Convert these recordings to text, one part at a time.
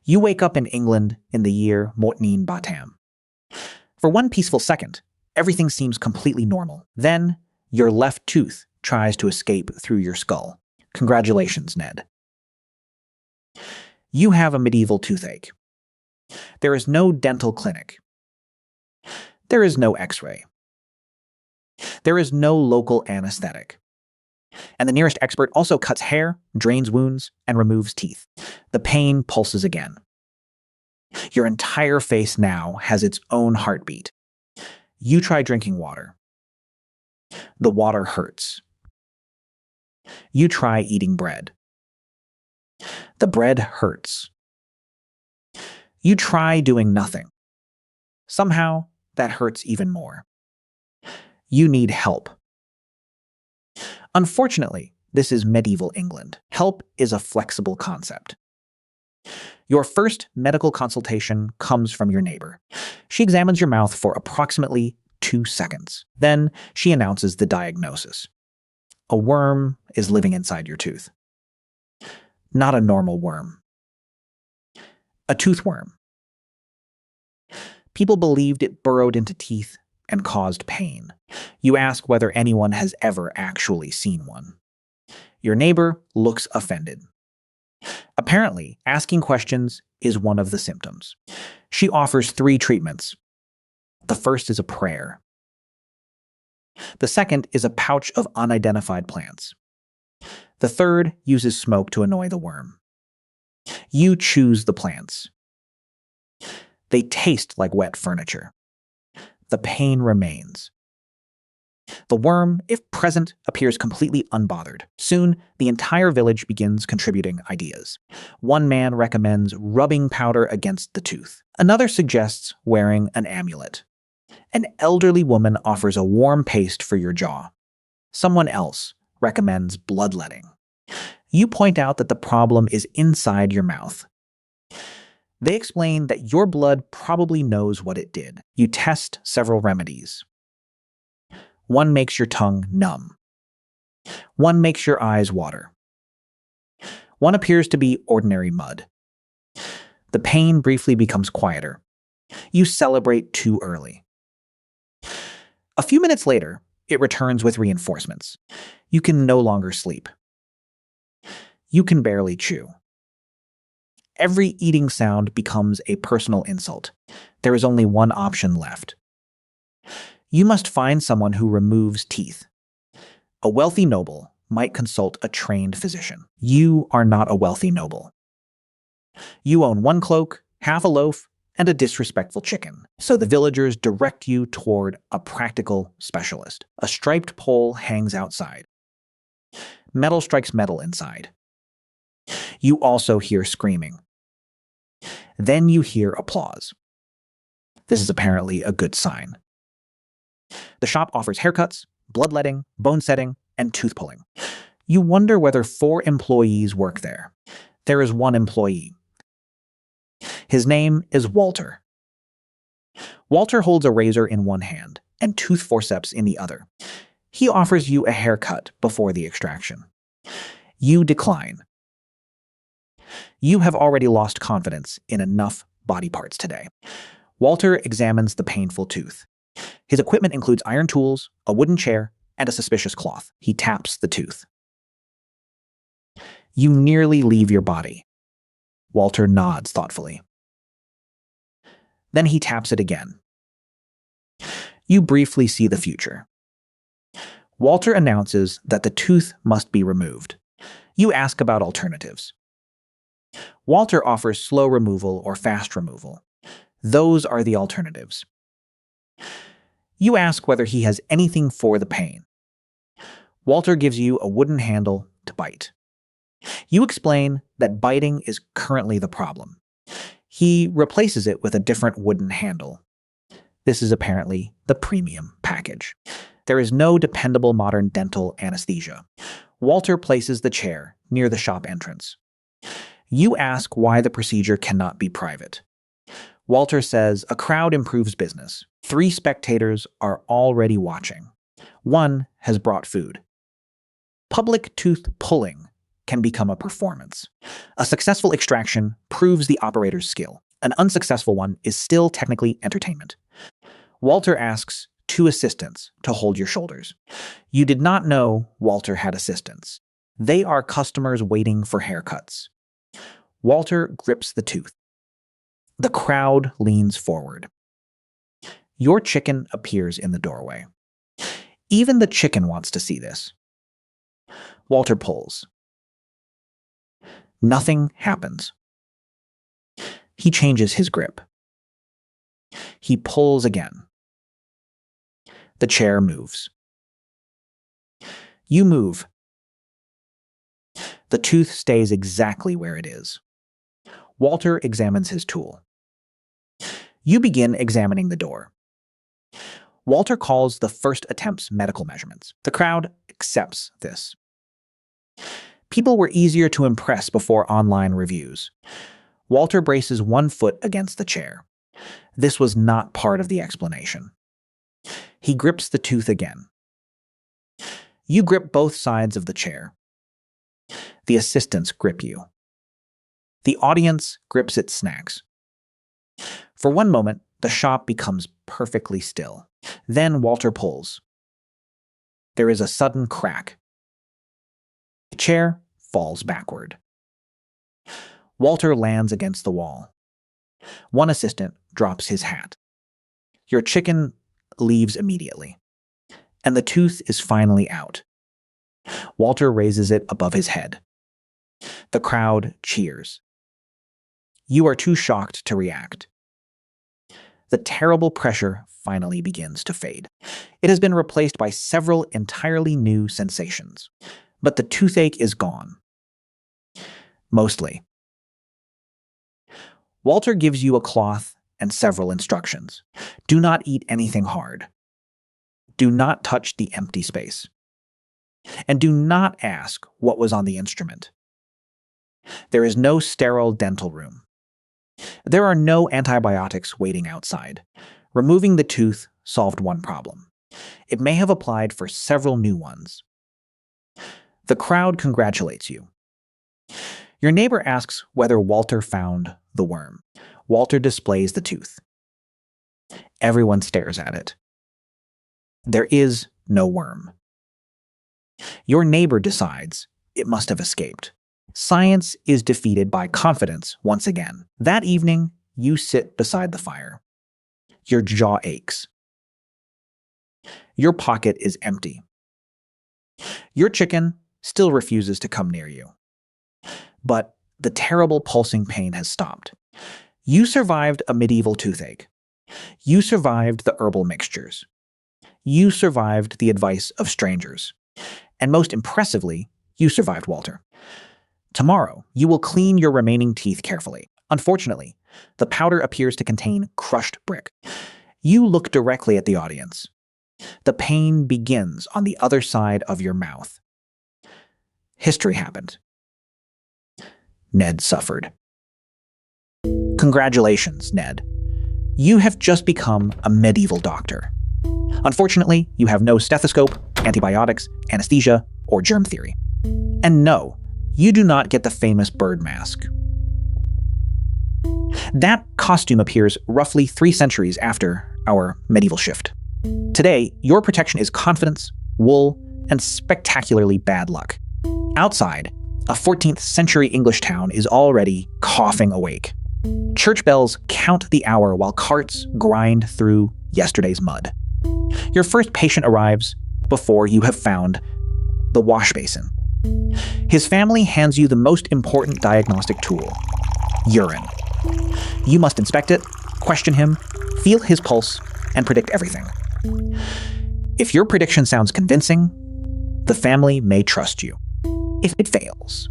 You wake up in England in the year Mortnin Batam. For one peaceful second, everything seems completely normal. Then, your left tooth tries to escape through your skull. Congratulations, Ned. You have a medieval toothache. There is no dental clinic. There is no x-ray. There is no local anesthetic. And the nearest expert also cuts hair, drains wounds, and removes teeth. The pain pulses again. Your entire face now has its own heartbeat. You try drinking water. The water hurts. You try eating bread. The bread hurts. You try doing nothing. Somehow, that hurts even more. You need help. Unfortunately, this is medieval England. Help is a flexible concept. Your first medical consultation comes from your neighbor. She examines your mouth for approximately 2 seconds. Then she announces the diagnosis. A worm is living inside your tooth. Not a normal worm. A toothworm. People believed it burrowed into teeth and caused pain. You ask whether anyone has ever actually seen one. Your neighbor looks offended. Apparently, asking questions is one of the symptoms. She offers 3 treatments. The first is a prayer. The second is a pouch of unidentified plants. The third uses smoke to annoy the worm. You choose the plants. They taste like wet furniture. The pain remains. The worm, if present, appears completely unbothered. Soon, the entire village begins contributing ideas. One man recommends rubbing powder against the tooth. Another suggests wearing an amulet. An elderly woman offers a warm paste for your jaw. Someone else recommends bloodletting. You point out that the problem is inside your mouth. They explain that your blood probably knows what it did. You test several remedies. One makes your tongue numb. One makes your eyes water. One appears to be ordinary mud. The pain briefly becomes quieter. You celebrate too early. A few minutes later, it returns with reinforcements. You can no longer sleep. You can barely chew. Every eating sound becomes a personal insult. There is only one option left. You must find someone who removes teeth. A wealthy noble might consult a trained physician. You are not a wealthy noble. You own 1 cloak, half a loaf, and a disrespectful chicken. So the villagers direct you toward a practical specialist. A striped pole hangs outside. Metal strikes metal inside. You also hear screaming. Then you hear applause. This is apparently a good sign. The shop offers haircuts, bloodletting, bone setting, and tooth pulling. You wonder whether 4 employees work there. There is 1 employee. His name is Walter. Walter holds a razor in one hand and tooth forceps in the other. He offers you a haircut before the extraction. You decline. You have already lost confidence in enough body parts today. Walter examines the painful tooth. His equipment includes iron tools, a wooden chair, and a suspicious cloth. He taps the tooth. You nearly leave your body. Walter nods thoughtfully. Then he taps it again. You briefly see the future. Walter announces that the tooth must be removed. You ask about alternatives. Walter offers slow removal or fast removal. Those are the alternatives. You ask whether he has anything for the pain. Walter gives you a wooden handle to bite. You explain that biting is currently the problem. He replaces it with a different wooden handle. This is apparently the premium package. There is no dependable modern dental anesthesia. Walter places the chair near the shop entrance. You ask why the procedure cannot be private. Walter says a crowd improves business. 3 spectators are already watching. 1 has brought food. Public tooth pulling can become a performance. A successful extraction proves the operator's skill. An unsuccessful one is still technically entertainment. Walter asks 2 assistants to hold your shoulders. You did not know Walter had assistants. They are customers waiting for haircuts. Walter grips the tooth. The crowd leans forward. Your chicken appears in the doorway. Even the chicken wants to see this. Walter pulls. Nothing happens. He changes his grip. He pulls again. The chair moves. You move. The tooth stays exactly where it is. Walter examines his tool. You begin examining the door. Walter calls the first attempt's medical measurements. The crowd accepts this. People were easier to impress before online reviews. Walter braces one foot against the chair. This was not part of the explanation. He grips the tooth again. You grip both sides of the chair. The assistants grip you. The audience grips its snacks. For one moment, the shop becomes perfectly still. Then Walter pulls. There is a sudden crack. The chair falls backward. Walter lands against the wall. One assistant drops his hat. Your chicken leaves immediately, and the tooth is finally out. Walter raises it above his head. The crowd cheers. You are too shocked to react. The terrible pressure finally begins to fade. It has been replaced by several entirely new sensations, but the toothache is gone. Mostly. Walter gives you a cloth and several instructions. Do not eat anything hard. Do not touch the empty space. And do not ask what was on the instrument. There is no sterile dental room. There are no antibiotics waiting outside. Removing the tooth solved one problem. It may have applied for several new ones. The crowd congratulates you. Your neighbor asks whether Walter found the worm. Walter displays the tooth. Everyone stares at it. There is no worm. Your neighbor decides it must have escaped. Science is defeated by confidence once again. That evening, you sit beside the fire. Your jaw aches. Your pocket is empty. Your chicken still refuses to come near you. But the terrible pulsing pain has stopped. You survived a medieval toothache. You survived the herbal mixtures. You survived the advice of strangers. And most impressively, you survived Walter. Tomorrow, you will clean your remaining teeth carefully. Unfortunately, the powder appears to contain crushed brick. You look directly at the audience. The pain begins on the other side of your mouth. History happened. Ned suffered. Congratulations, Ned. You have just become a medieval doctor. Unfortunately, you have no stethoscope, antibiotics, anesthesia, or germ theory. And no, you do not get the famous bird mask. That costume appears roughly 3 centuries after our medieval shift. Today, your protection is confidence, wool, and spectacularly bad luck. Outside, a 14th century English town is already coughing awake. Church bells count the hour while carts grind through yesterday's mud. Your first patient arrives before you have found the wash basin. His family hands you the most important diagnostic tool, urine. You must inspect it, question him, feel his pulse, and predict everything. If your prediction sounds convincing, the family may trust you. If it fails,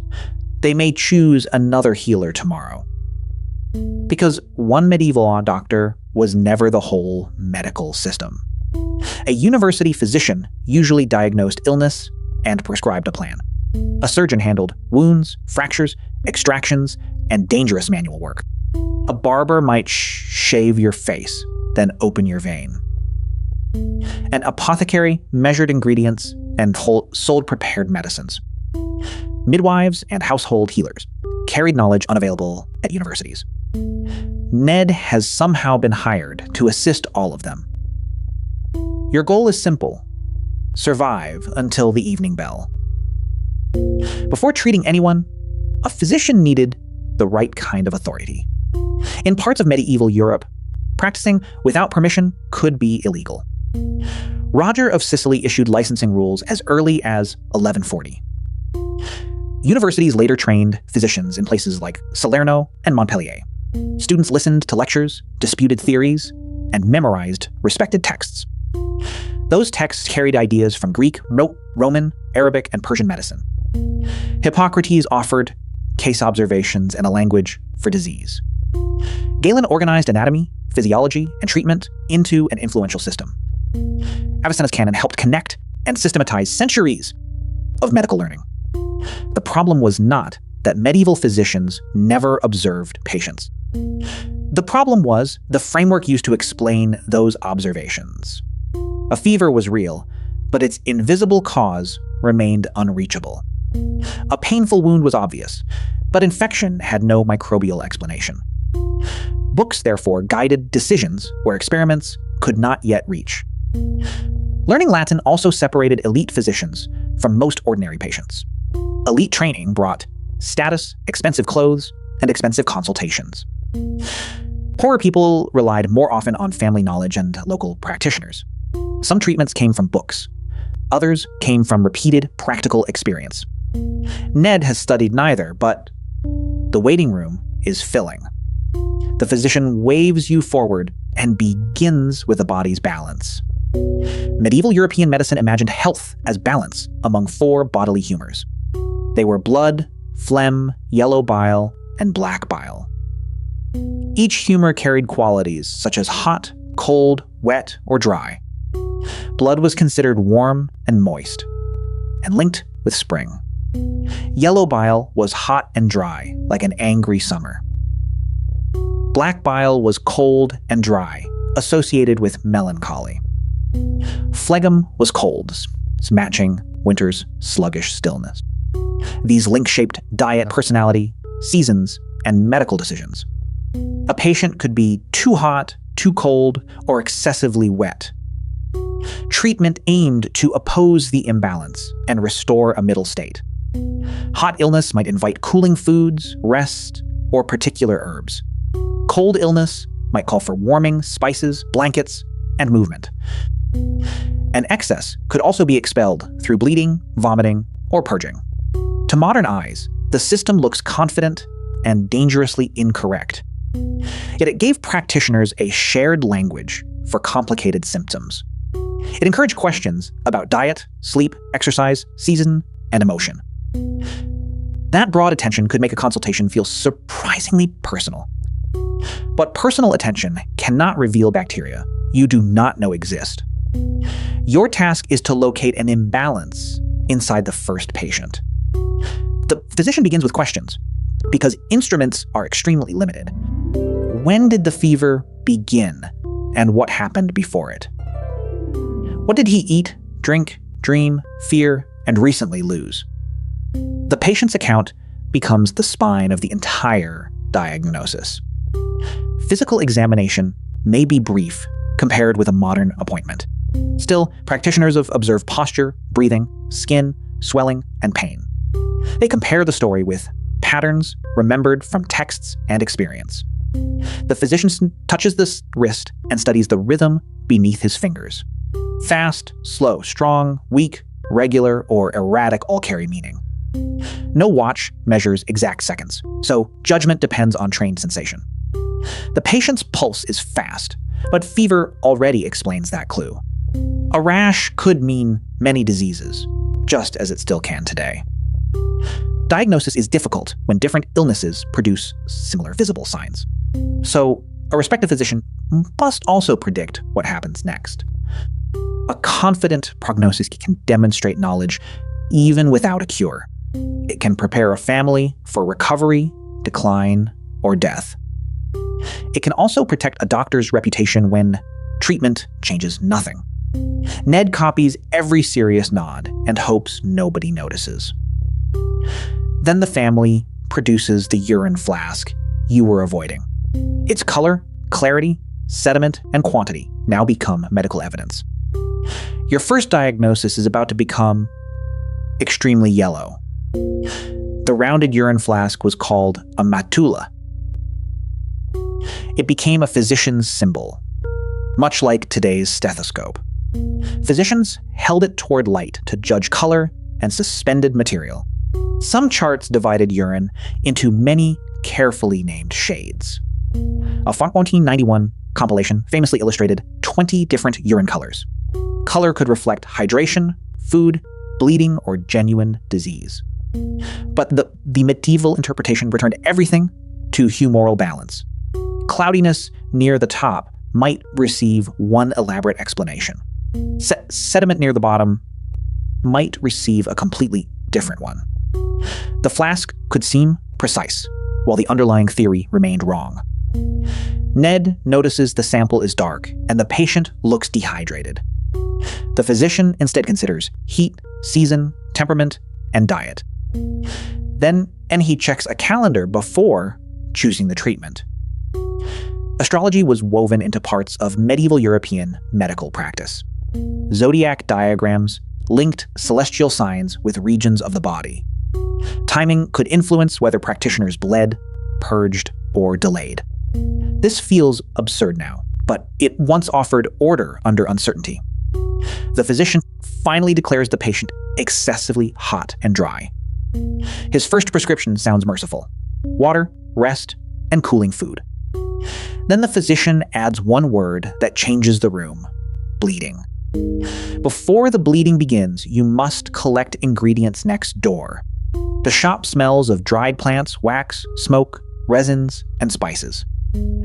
they may choose another healer tomorrow. Because one medieval doctor was never the whole medical system. A university physician usually diagnosed illness and prescribed a plan. A surgeon handled wounds, fractures, extractions, and dangerous manual work. A barber might shave your face, then open your vein. An apothecary measured ingredients and sold prepared medicines. midwives, and household healers carried knowledge unavailable at universities. Ned has somehow been hired to assist all of them. Your goal is simple: survive until the evening bell. Before treating anyone, a physician needed the right kind of authority. In parts of medieval Europe, practicing without permission could be illegal. Roger of Sicily issued licensing rules as early as 1140. Universities later trained physicians in places like Salerno and Montpellier. Students listened to lectures, disputed theories, and memorized respected texts. Those texts carried ideas from Greek, Roman, Arabic, and Persian medicine. Hippocrates offered case observations and a language for disease. Galen organized anatomy, physiology, and treatment into an influential system. Avicenna's canon helped connect and systematize centuries of medical learning. The problem was not that medieval physicians never observed patients. The problem was the framework used to explain those observations. A fever was real, but its invisible cause remained unreachable. A painful wound was obvious, but infection had no microbial explanation. Books, therefore, guided decisions where experiments could not yet reach. Learning Latin also separated elite physicians from most ordinary patients. Elite training brought status, expensive clothes, and expensive consultations. Poorer people relied more often on family knowledge and local practitioners. Some treatments came from books. Others came from repeated practical experience. Ned has studied neither, but the waiting room is filling. The physician waves you forward and begins with the body's balance. Medieval European medicine imagined health as balance among four bodily humors. They were blood, phlegm, yellow bile, and black bile. Each humor carried qualities such as hot, cold, wet, or dry. Blood was considered warm and moist, and linked with spring. Yellow bile was hot and dry, like an angry summer. Black bile was cold and dry, associated with melancholy. Phlegm was cold, matching winter's sluggish stillness. These link-shaped diet, personality, seasons, and medical decisions. A patient could be too hot, too cold, or excessively wet. Treatment aimed to oppose the imbalance and restore a middle state. Hot illness might invite cooling foods, rest, or particular herbs. Cold illness might call for warming, spices, blankets, and movement. An excess could also be expelled through bleeding, vomiting, or purging. To modern eyes, the system looks confident and dangerously incorrect. Yet it gave practitioners a shared language for complicated symptoms. It encouraged questions about diet, sleep, exercise, season, and emotion. That broad attention could make a consultation feel surprisingly personal. But personal attention cannot reveal bacteria you do not know exist. Your task is to locate an imbalance inside the first patient. The physician begins with questions, because instruments are extremely limited. When did the fever begin, and what happened before it? What did he eat, drink, dream, fear, and recently lose? The patient's account becomes the spine of the entire diagnosis. Physical examination may be brief compared with a modern appointment. Still, practitioners have observed posture, breathing, skin, swelling, and pain. They compare the story with patterns remembered from texts and experience. The physician touches the wrist and studies the rhythm beneath his fingers. Fast, slow, strong, weak, regular, or erratic all carry meaning. No watch measures exact seconds, so judgment depends on trained sensation. The patient's pulse is fast, but fever already explains that clue. A rash could mean many diseases, just as it still can today. Diagnosis is difficult when different illnesses produce similar visible signs. So, a respected physician must also predict what happens next. A confident prognosis can demonstrate knowledge even without a cure. It can prepare a family for recovery, decline, or death. It can also protect a doctor's reputation when treatment changes nothing. Ned copies every serious nod and hopes nobody notices. Then the family produces the urine flask you were avoiding. Its color, clarity, sediment, and quantity now become medical evidence. Your first diagnosis is about to become extremely yellow. The rounded urine flask was called a matula. It became a physician's symbol, much like today's stethoscope. Physicians held it toward light to judge color and suspended material. Some charts divided urine into many carefully named shades. A 1991 compilation famously illustrated 20 different urine colors. Color could reflect hydration, food, bleeding, or genuine disease. But the medieval interpretation returned everything to humoral balance. Cloudiness near the top might receive one elaborate explanation. Sediment near the bottom might receive a completely different one. The flask could seem precise, while the underlying theory remained wrong. Ned notices the sample is dark, and the patient looks dehydrated. The physician instead considers heat, season, temperament, and diet. Then he checks a calendar before choosing the treatment. Astrology was woven into parts of medieval European medical practice. Zodiac diagrams linked celestial signs with regions of the body. Timing could influence whether practitioners bled, purged, or delayed. This feels absurd now, but it once offered order under uncertainty. The physician finally declares the patient excessively hot and dry. His first prescription sounds merciful: water, rest, and cooling food. Then the physician adds one word that changes the room: bleeding. Before the bleeding begins, you must collect ingredients next door. The shop smells of dried plants, wax, smoke, resins, and spices.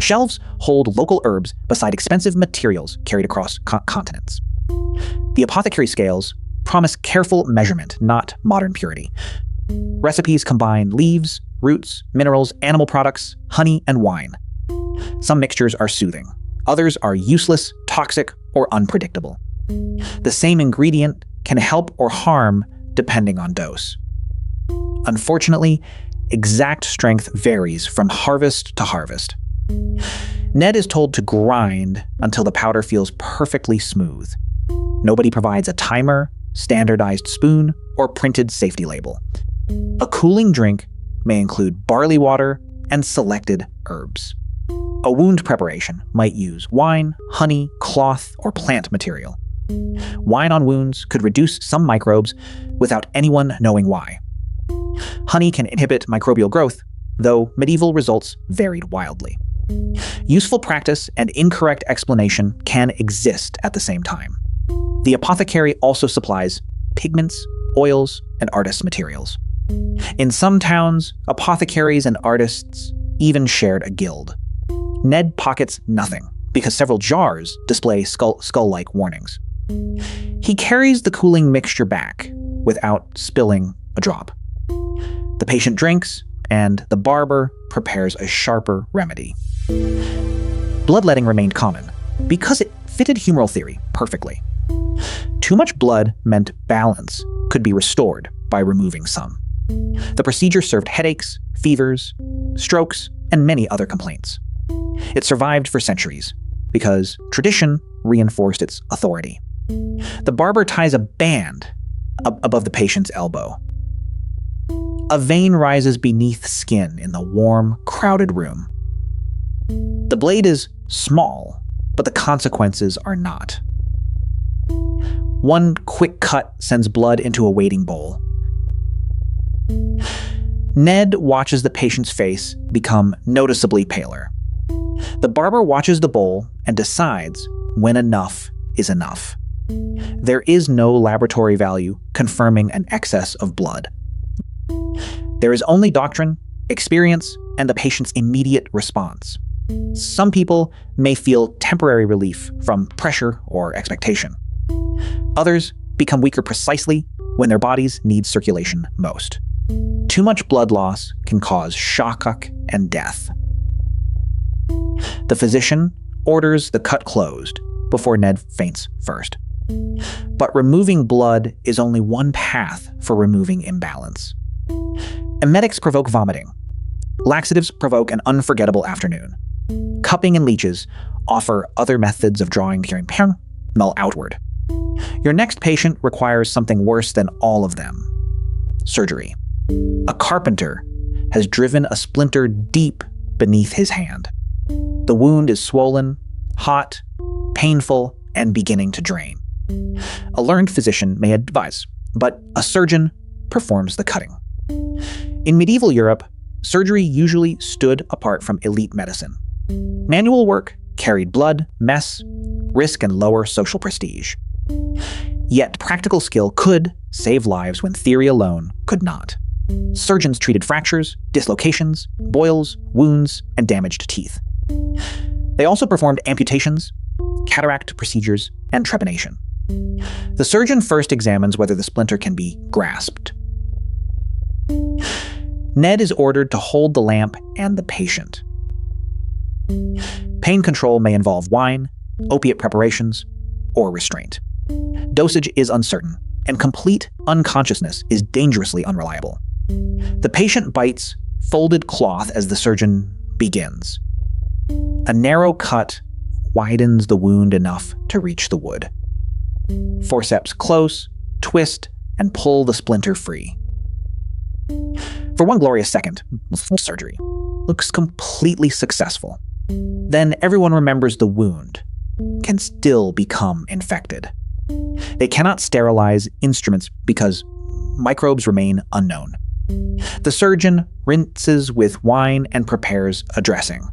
Shelves hold local herbs beside expensive materials carried across continents. The apothecary scales promise careful measurement, not modern purity. Recipes combine leaves, roots, minerals, animal products, honey, and wine. Some mixtures are soothing. Others are useless, toxic, or unpredictable. The same ingredient can help or harm depending on dose. Unfortunately, exact strength varies from harvest to harvest. Ned is told to grind until the powder feels perfectly smooth. Nobody provides a timer, standardized spoon, or printed safety label. A cooling drink may include barley water and selected herbs. A wound preparation might use wine, honey, cloth, or plant material. Wine on wounds could reduce some microbes without anyone knowing why. Honey can inhibit microbial growth, though medieval results varied wildly. Useful practice and incorrect explanation can exist at the same time. The apothecary also supplies pigments, oils, and artists' materials. In some towns, apothecaries and artists even shared a guild. Ned pockets nothing, because several jars display skull-like warnings. He carries the cooling mixture back without spilling a drop. The patient drinks, and the barber prepares a sharper remedy. Bloodletting remained common because it fitted humoral theory perfectly. Too much blood meant balance could be restored by removing some. The procedure served headaches, fevers, strokes, and many other complaints. It survived for centuries because tradition reinforced its authority. The barber ties a band above the patient's elbow. A vein rises beneath skin in the warm, crowded room. The blade is small, but the consequences are not. One quick cut sends blood into a waiting bowl. Ned watches the patient's face become noticeably paler. The barber watches the bowl and decides when enough is enough. There is no laboratory value confirming an excess of blood. There is only doctrine, experience, and the patient's immediate response. Some people may feel temporary relief from pressure or expectation. Others become weaker precisely when their bodies need circulation most. Too much blood loss can cause shock and death. The physician orders the cut closed before Ned faints first. But removing blood is only one path for removing imbalance. Emetics provoke vomiting. Laxatives provoke an unforgettable afternoon. Cupping and leeches offer other methods of drawing the hearing null outward. Your next patient requires something worse than all of them: surgery. A carpenter has driven a splinter deep beneath his hand. The wound is swollen, hot, painful, and beginning to drain. A learned physician may advise, but a surgeon performs the cutting. In medieval Europe, surgery usually stood apart from elite medicine. Manual work carried blood, mess, risk, and lower social prestige. Yet practical skill could save lives when theory alone could not. Surgeons treated fractures, dislocations, boils, wounds, and damaged teeth. They also performed amputations, cataract procedures, and trepanation. The surgeon first examines whether the splinter can be grasped. Ned is ordered to hold the lamp and the patient. Pain control may involve wine, opiate preparations, or restraint. Dosage is uncertain, and complete unconsciousness is dangerously unreliable. The patient bites folded cloth as the surgeon begins. A narrow cut widens the wound enough to reach the wood. Forceps close, twist, and pull the splinter free. For one glorious second, surgery looks completely successful. Then everyone remembers the wound can still become infected. They cannot sterilize instruments because microbes remain unknown. The surgeon rinses with wine and prepares a dressing.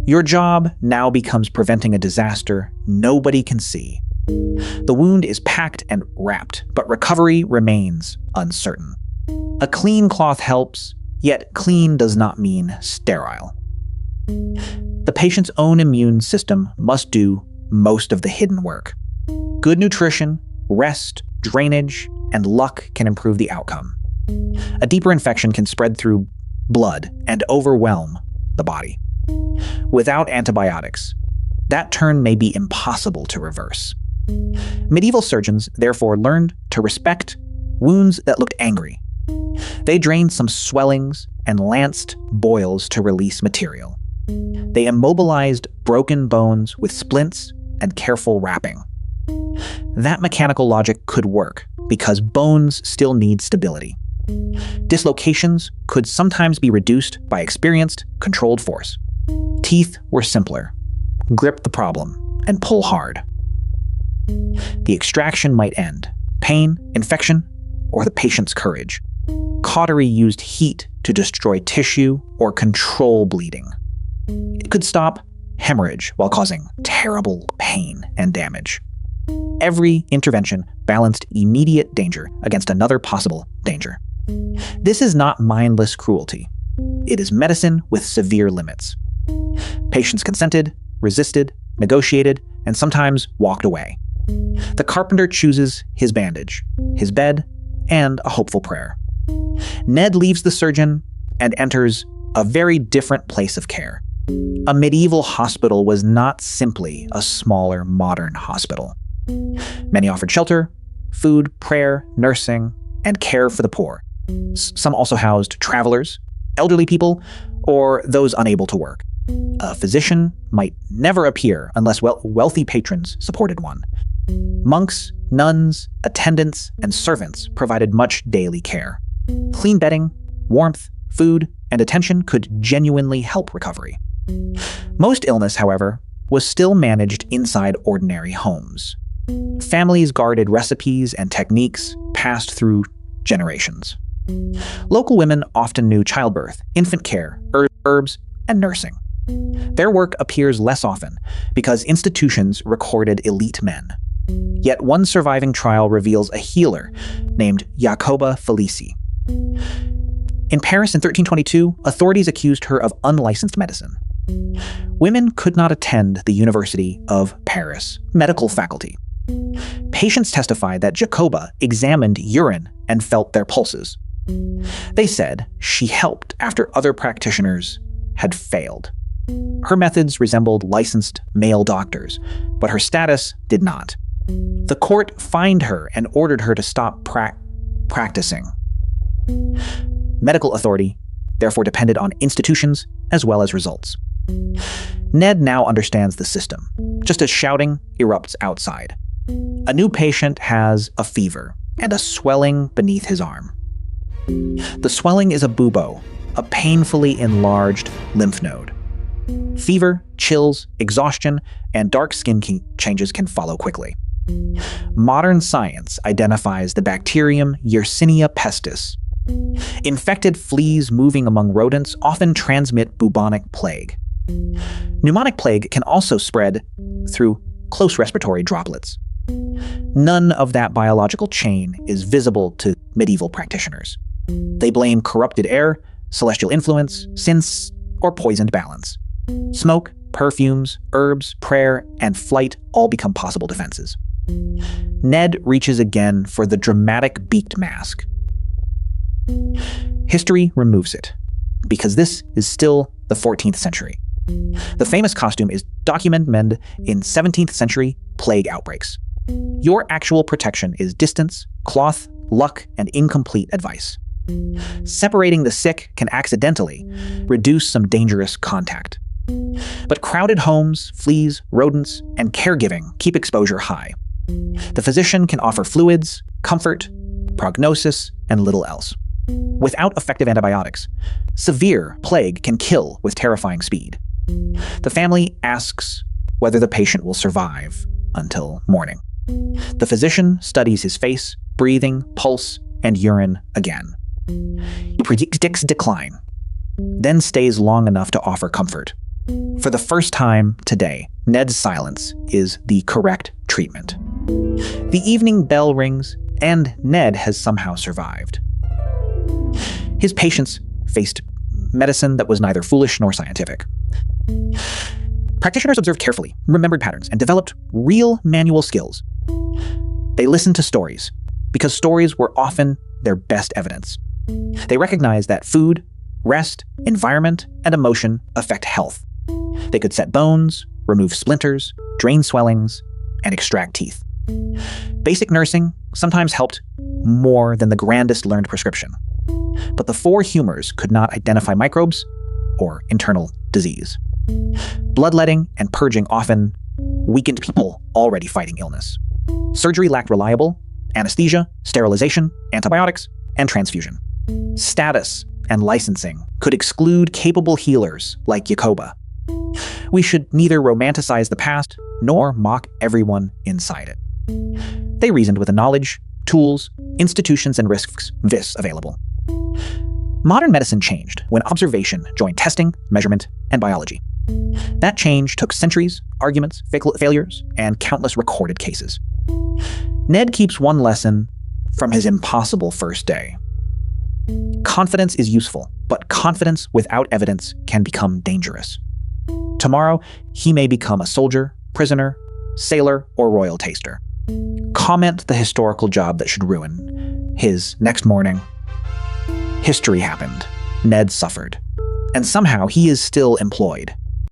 Your job now becomes preventing a disaster nobody can see. The wound is packed and wrapped, but recovery remains uncertain. A clean cloth helps, yet clean does not mean sterile. The patient's own immune system must do most of the hidden work. Good nutrition, rest, drainage, and luck can improve the outcome. A deeper infection can spread through blood and overwhelm the body. Without antibiotics, that turn may be impossible to reverse. Medieval surgeons therefore learned to respect wounds that looked angry. They drained some swellings and lanced boils to release material. They immobilized broken bones with splints and careful wrapping. That mechanical logic could work because bones still need stability. Dislocations could sometimes be reduced by experienced, controlled force. Teeth were simpler. Grip the problem and pull hard. The extraction might end pain, infection, or the patient's courage. Cautery used heat to destroy tissue or control bleeding. It could stop hemorrhage while causing terrible pain and damage. Every intervention balanced immediate danger against another possible danger. This is not mindless cruelty. It is medicine with severe limits. Patients consented, resisted, negotiated, and sometimes walked away. The carpenter chooses his bandage, his bed, and a hopeful prayer. Ned leaves the surgeon and enters a very different place of care. A medieval hospital was not simply a smaller modern hospital. Many offered shelter, food, prayer, nursing, and care for the poor. Some also housed travelers, elderly people, or those unable to work. A physician might never appear unless wealthy patrons supported one. Monks, nuns, attendants, and servants provided much daily care. Clean bedding, warmth, food, and attention could genuinely help recovery. Most illness, however, was still managed inside ordinary homes. Families guarded recipes and techniques passed through generations. Local women often knew childbirth, infant care, herbs, and nursing. Their work appears less often because institutions recorded elite men. Yet one surviving trial reveals a healer named Jacoba Felici. In Paris in 1322, authorities accused her of unlicensed medicine. Women could not attend the University of Paris medical faculty. Patients testified that Jacoba examined urine and felt their pulses. They said she helped after other practitioners had failed. Her methods resembled licensed male doctors, but her status did not. The court fined her and ordered her to stop practicing. medical authority, therefore depended on institutions as well as results. Ned now understands the system, just as shouting erupts outside. A new patient has a fever and a swelling beneath his arm. The swelling is a bubo, a painfully enlarged lymph node. Fever, chills, exhaustion, and dark skin changes can follow quickly. Modern science identifies the bacterium Yersinia pestis. Infected fleas moving among rodents often transmit bubonic plague. Pneumonic plague can also spread through close respiratory droplets. None of that biological chain is visible to medieval practitioners. They blame corrupted air, celestial influence, synths, or poisoned balance. Smoke, perfumes, herbs, prayer, and flight all become possible defenses. Ned reaches again for the dramatic beaked mask. History removes it, because this is still the 14th century. The famous costume is documented in 17th century plague outbreaks. Your actual protection is distance, cloth, luck, and incomplete advice. Separating the sick can accidentally reduce some dangerous contact. But crowded homes, fleas, rodents, and caregiving keep exposure high. The physician can offer fluids, comfort, prognosis, and little else. Without effective antibiotics, severe plague can kill with terrifying speed. The family asks whether the patient will survive until morning. The physician studies his face, breathing, pulse, and urine again. He predicts decline, then stays long enough to offer comfort. For the first time today, Ned's silence is the correct treatment. The evening bell rings, and Ned has somehow survived. His patients faced medicine that was neither foolish nor scientific. Practitioners observed carefully, remembered patterns, and developed real manual skills. They listened to stories, because stories were often their best evidence. They recognized that food, rest, environment, and emotion affect health. They could set bones, remove splinters, drain swellings, and extract teeth. Basic nursing sometimes helped more than the grandest learned prescription. But the four humors could not identify microbes or internal disease. Bloodletting and purging often weakened people already fighting illness. Surgery lacked reliable anesthesia, sterilization, antibiotics, and transfusion. Status and licensing could exclude capable healers like Jacoba. We should neither romanticize the past nor mock everyone inside it. They reasoned with the knowledge, tools, institutions, and risks available. Modern medicine changed when observation joined testing, measurement, and biology. That change took centuries, arguments, failures, and countless recorded cases. Ned keeps one lesson from his impossible first day. Confidence is useful, but confidence without evidence can become dangerous. Tomorrow, he may become a soldier, prisoner, sailor, or royal taster. Comment the historical job that should ruin his next morning. History happened. Ned suffered. And somehow he is still employed.